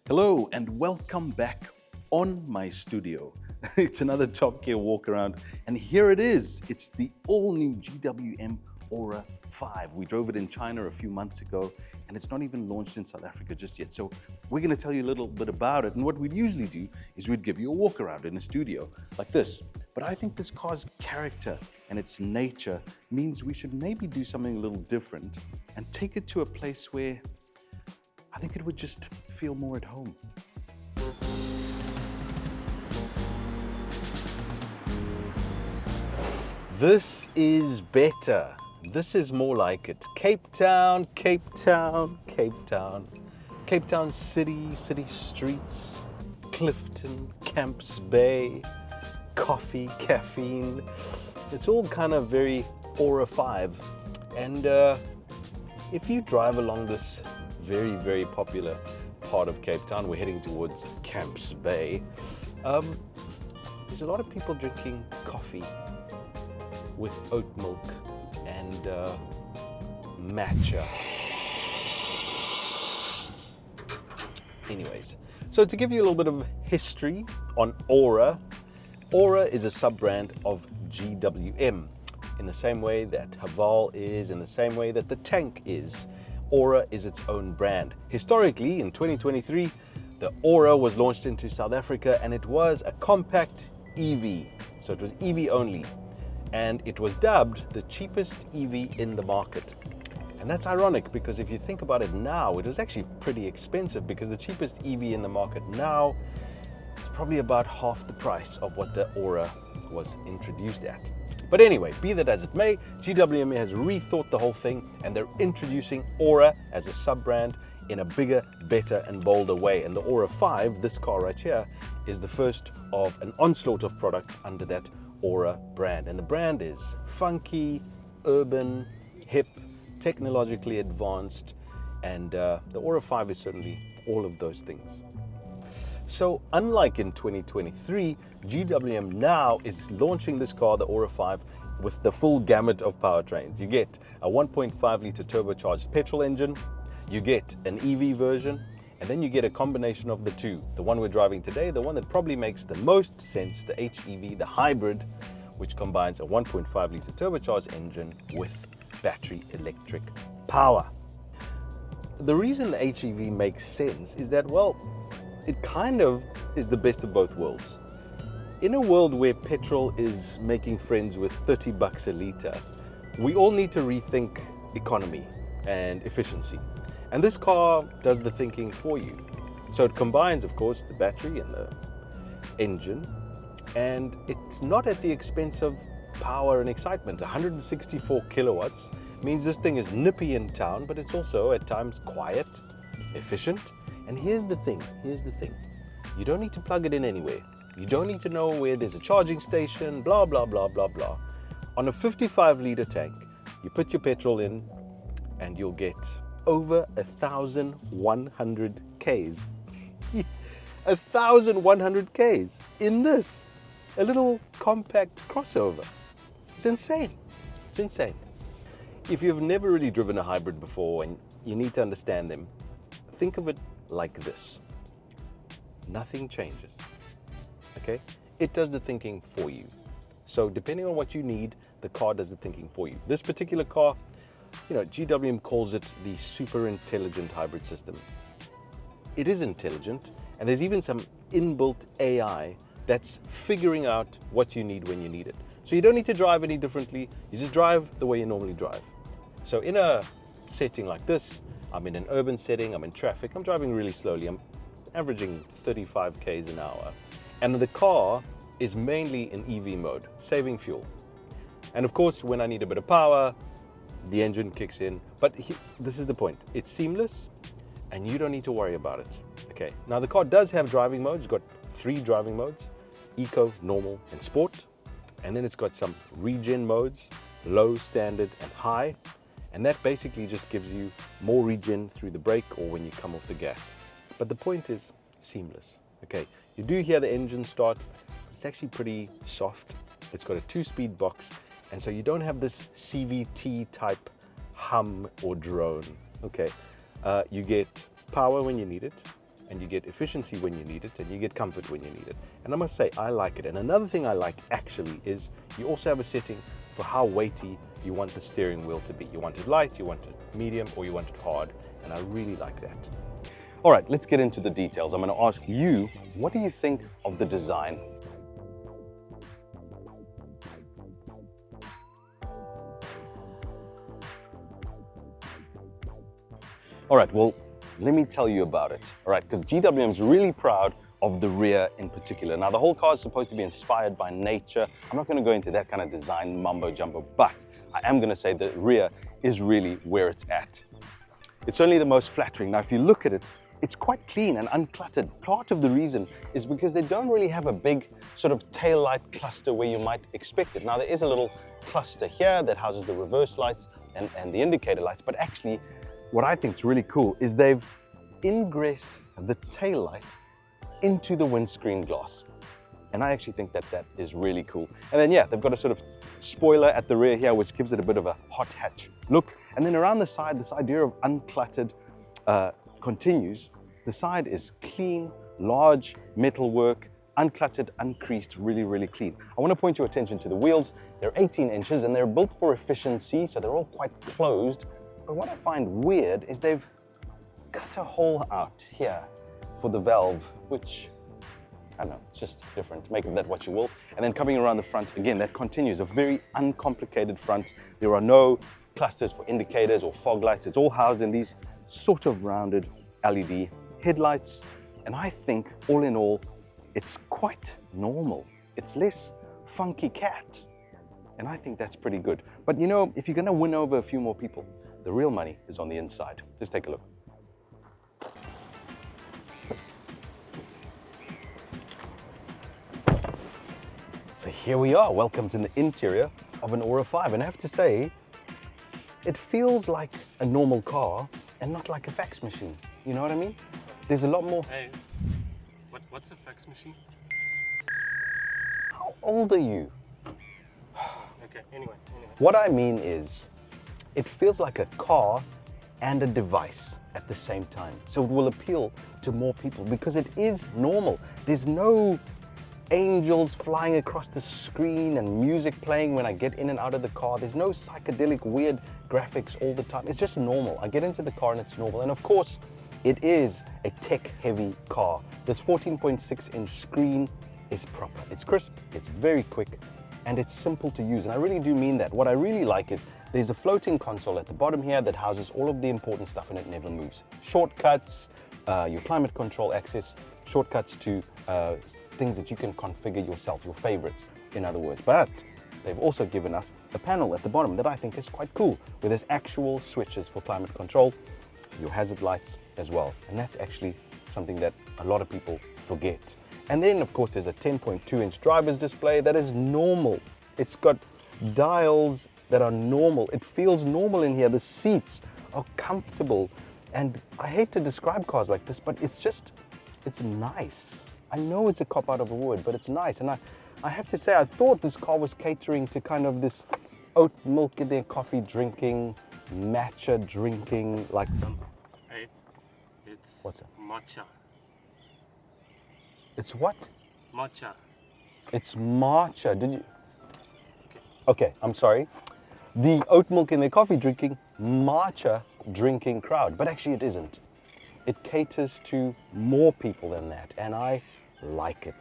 Hello and welcome back on my studio. It's another TopGear Walkaround, and here it is. It's the all-new GWM ORA 5. We drove it in China a few months ago, and it's not even launched in South Africa just yet. So we're going to tell you a little bit about it, and what we'd usually do is we'd give you a walk around in a studio like this. But I think this car's character and its nature means we should maybe do something a little different and take it to a place where I think it would just feel more at home. This is better. This is more like it. Cape Town, Cape Town, Cape Town. Cape Town City, city streets, Clifton, Camps Bay, coffee, caffeine. It's all kind of very Aura 5. And if you drive along this very, very popular part of Cape Town, we're heading towards Camps Bay. There's a lot of people drinking coffee with oat milk and matcha. Anyways, so to give you a little bit of history on Aura, Aura is a sub-brand of GWM, in the same way that Haval is, in the same way that the tank is. Aura is its own brand. Historically, in 2023, the Aura was launched into South Africa, and it was a compact EV. So it was EV only. And it was dubbed the cheapest EV in the market. And that's ironic because if you think about it now, it was actually pretty expensive, because the cheapest EV in the market now is probably about half the price of what the Aura was introduced at. But anyway, be that as it may, GWM has rethought the whole thing, and they're introducing Aura as a sub-brand in a bigger, better and bolder way. And the Aura 5, this car right here, is the first of an onslaught of products under that Aura brand. And the brand is funky, urban, hip, technologically advanced, and the Aura 5 is certainly all of those things. So unlike in 2023, GWM now is launching this car, the Aura 5, with the full gamut of powertrains. You get a 1.5 litre turbocharged petrol engine, you get an EV version, and then you get a combination of the two. The one we're driving today, the one that probably makes the most sense, the HEV, the hybrid, which combines a 1.5 litre turbocharged engine with battery electric power. The reason the HEV makes sense is that, well, it kind of is the best of both worlds. In a world where petrol is making friends with 30 bucks a litre, we all need to rethink economy and efficiency. And this car does the thinking for you. So it combines, of course, the battery and the engine, and it's not at the expense of power and excitement. 164 kilowatts means this thing is nippy in town, but it's also at times quiet, efficient. And here's the thing. You don't need to plug it in anywhere. You don't need to know where there's a charging station, blah, blah, blah, blah, blah. On a 55 litre tank, you put your petrol in and you'll get over 1,100 Ks. 1,100 Ks in this, a little compact crossover. It's insane. It's insane. If you've never really driven a hybrid before and you need to understand them, think of it like this. Nothing changes, okay? It does the thinking for you. So depending on what you need, the car does the thinking for you. This particular car, GWM calls it the super intelligent hybrid system. It is intelligent, and there's even some inbuilt AI that's figuring out what you need when you need it. So you don't need to drive any differently, you just drive the way you normally drive. So in a setting like this, I'm in an urban setting, I'm in traffic, I'm driving really slowly, I'm averaging 35 Ks an hour. And the car is mainly in EV mode, saving fuel. And of course, when I need a bit of power, the engine kicks in. But this is the point, it's seamless and you don't need to worry about it. Okay, now the car does have driving modes. It's got 3 driving modes, Eco, Normal and Sport. And then it's got some regen modes, Low, Standard and High. And that basically just gives you more regen through the brake or when you come off the gas. But the point is seamless. Okay, you do hear the engine start. It's actually pretty soft. It's got a 2-speed box, and so you don't have this CVT type hum or drone. Okay, you get power when you need it. and you get efficiency when you need it, and you get comfort when you need it. And I must say, I like it. And another thing I like actually is you also have a setting for how weighty you want the steering wheel to be. You want it light, you want it medium, or you want it hard, and I really like that. All right, let's get into the details. I'm going to ask you, what do you think of the design? All right, well, let me tell you about it, all right? Because GWM is really proud of the rear in particular. Now, the whole car is supposed to be inspired by nature. I'm not going to go into that kind of design mumbo jumbo, but I am going to say the rear is really where it's at. It's only the most flattering. Now, if you look at it, it's quite clean and uncluttered. Part of the reason is because they don't really have a big sort of tail light cluster where you might expect it. Now, there is a little cluster here that houses the reverse lights and the indicator lights, but actually, what I think is really cool is they've ingressed the tail light into the windscreen glass. And I actually think that that is really cool. And then, yeah, they've got a sort of spoiler at the rear here, which gives it a bit of a hot hatch look. And then around the side, this idea of uncluttered continues. The side is clean, large metalwork, uncluttered, uncreased, really, really clean. I want to point your attention to the wheels. They're 18 inches and they're built for efficiency, so they're all quite closed. But what I find weird is they've cut a hole out here for the valve, which, I don't know, it's just different. Make of that what you will. And then coming around the front, again, that continues. A very uncomplicated front. There are no clusters for indicators or fog lights. It's all housed in these sort of rounded LED headlights. And I think, all in all, it's quite normal. It's less funky cat. And I think that's pretty good. But you know, if you're going to win over a few more people, the real money is on the inside. Just take a look. So here we are. Welcome to the interior of an Aura 5. And I have to say, it feels like a normal car and not like a fax machine. You know what I mean? There's a lot more. Hey, what's a fax machine? How old are you? Okay, anyway. What I mean is, it feels like a car and a device at the same time. So it will appeal to more people because it is normal. There's no angels flying across the screen and music playing when I get in and out of the car. There's no psychedelic weird graphics all the time. It's just normal. I get into the car and it's normal. And of course, it is a tech-heavy car. This 14.6-inch screen is proper. It's crisp, it's very quick, and it's simple to use. And I really do mean that. What I really like is there's a floating console at the bottom here that houses all of the important stuff and it never moves. Shortcuts, your climate control access, shortcuts to things that you can configure yourself, your favorites, in other words. But they've also given us a panel at the bottom that I think is quite cool, where there's actual switches for climate control, your hazard lights as well. And that's actually something that a lot of people forget. And then, of course, there's a 10.2-inch driver's display that is normal. It's got dials that are normal. It feels normal in here. The seats are comfortable. And I hate to describe cars like this, but it's nice. I know it's a cop out of a word, but it's nice. And I have to say, I thought this car was catering to kind of this oat milk in their coffee drinking, matcha drinking, like... Hey, it's What's that? matcha. It's what? Matcha. It's matcha. Did you? Okay, I'm sorry. The oat milk in their coffee drinking, matcha drinking crowd. But actually it isn't. It caters to more people than that, and I like it.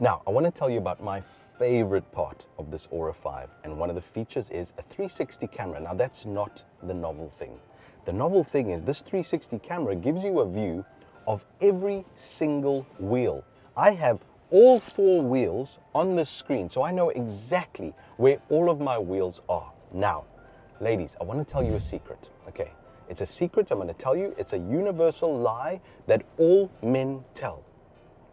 Now, I want to tell you about my favorite part of this Aura 5, and one of the features is a 360 camera. Now, that's not the novel thing. The novel thing is this 360 camera gives you a view of every single wheel. I have all 4 wheels on the screen, so I know exactly where all of my wheels are. Now, ladies, I want to tell you a secret, okay? It's a secret I'm going to tell you. It's a universal lie that all men tell.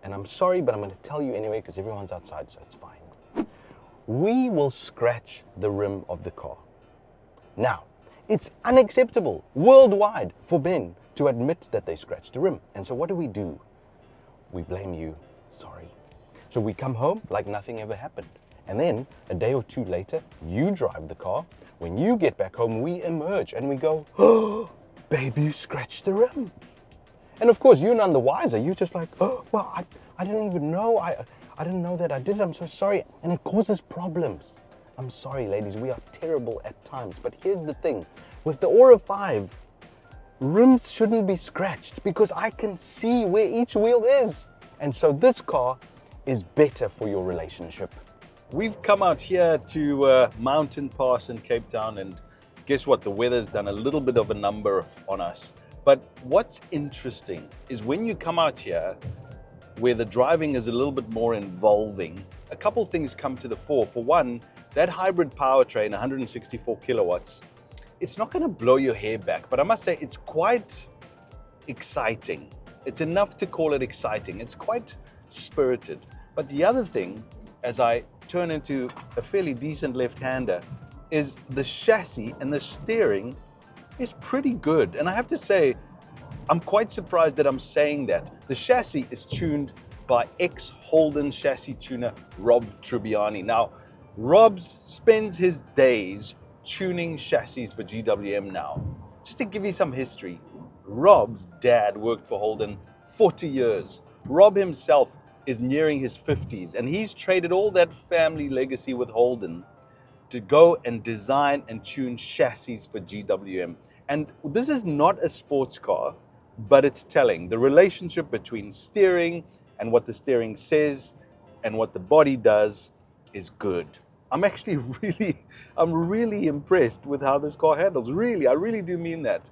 And I'm sorry, but I'm going to tell you anyway because everyone's outside, so it's fine. We will scratch the rim of the car. Now, it's unacceptable worldwide for men to admit that they scratched the rim. And so what do? We blame you. Sorry. So we come home like nothing ever happened. And then a day or 2 later, you drive the car. When you get back home, we emerge and we go, oh, babe, you scratched the rim. And of course, you're none the wiser. You're just like, oh, well, I didn't even know. I didn't know that I did it. I'm so sorry. And it causes problems. I'm sorry, ladies. We are terrible at times. But here's the thing. With the Aura 5, rims shouldn't be scratched because I can see where each wheel is. And so this car is better for your relationship. We've come out here to Mountain Pass in Cape Town, and guess what? The weather's done a little bit of a number on us. But what's interesting is when you come out here where the driving is a little bit more involving, a couple things come to the fore. For one, that hybrid powertrain, 164 kilowatts, it's not going to blow your hair back, but I must say it's quite exciting. It's enough to call it exciting. It's quite spirited. But the other thing, as I turn into a fairly decent left-hander, is the chassis and the steering is pretty good. And I have to say, I'm quite surprised that I'm saying that. The chassis is tuned by ex-Holden chassis tuner Rob Tribbiani. Now, Rob spends his days tuning chassis for GWM now. Just to give you some history, Rob's dad worked for Holden 40 years. Rob himself is nearing his 50s, and he's traded all that family legacy with Holden to go and design and tune chassis for GWM. And this is not a sports car, but it's telling. The relationship between steering and what the steering says and what the body does is good. I'm actually really impressed with how this car handles. Really, I really do mean that.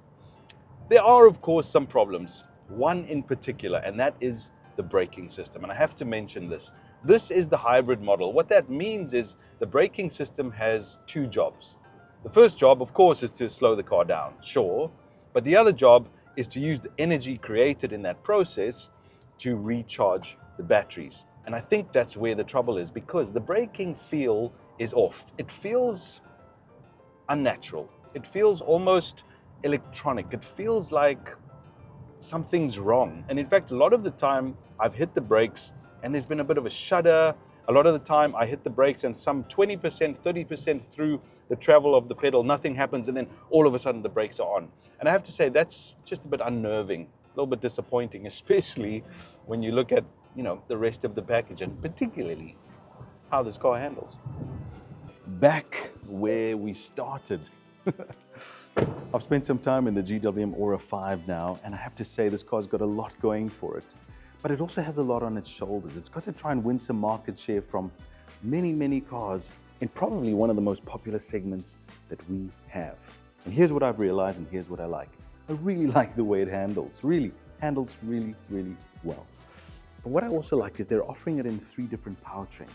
There are, of course, some problems. One in particular, and that is the braking system. And I have to mention this. This is the hybrid model. What that means is the braking system has two jobs. The first job, of course, is to slow the car down, sure. But the other job is to use the energy created in that process to recharge the batteries. And I think that's where the trouble is, because the braking feel is off. It feels unnatural. It feels almost electronic. It feels like something's wrong. And in fact, a lot of the time I've hit the brakes and there's been a bit of a shudder. A lot of the time I hit the brakes and some 20%, 30% through the travel of the pedal, nothing happens, and then all of a sudden the brakes are on. And I have to say that's just a bit unnerving, a little bit disappointing, especially when you look at, the rest of the package and particularly how this car handles. Back where we started. I've spent some time in the GWM ORA 5 now, and I have to say this car's got a lot going for it. But it also has a lot on its shoulders. It's got to try and win some market share from many, many cars in probably one of the most popular segments that we have. And here's what I've realized, and here's what I like. I really like the way it handles. Really handles really, really well. But what I also like is they're offering it in 3 different powertrains.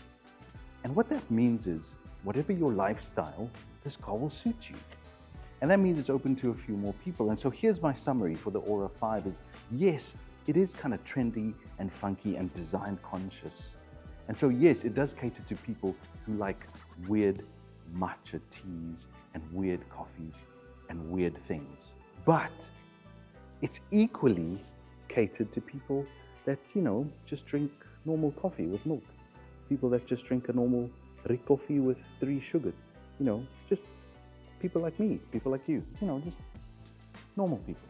And what that means is, whatever your lifestyle, this car will suit you. And that means it's open to a few more people. And so here's my summary for the Aura 5 is, yes, it is kind of trendy and funky and design conscious. And so yes, it does cater to people who like weird matcha teas and weird coffees and weird things. But it's equally catered to people that, just drink normal coffee with milk. People that just drink a normal coffee with 3 sugars. Just people like me, people like you, just normal people.